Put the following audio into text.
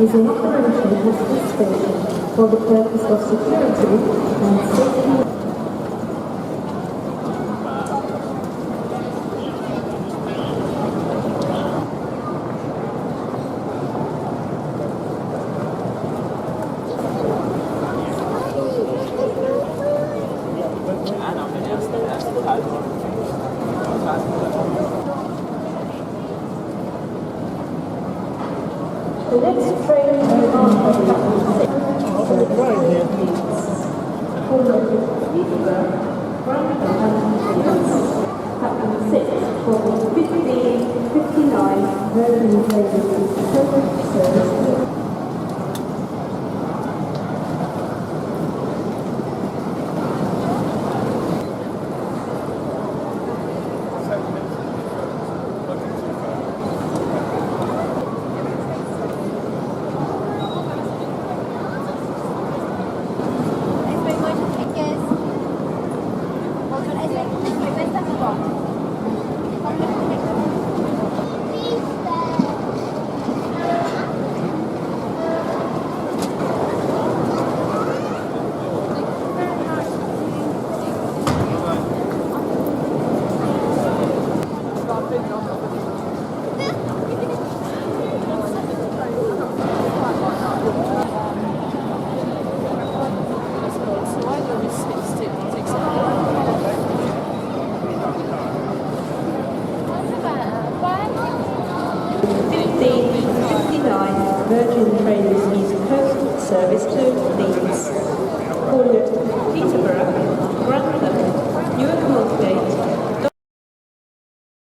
is in operation at this station for the purpose of security and safety. The next train is on platform 6. Platform 6 for 1559 Virgin Trains service. Virgin Trains East Coast service to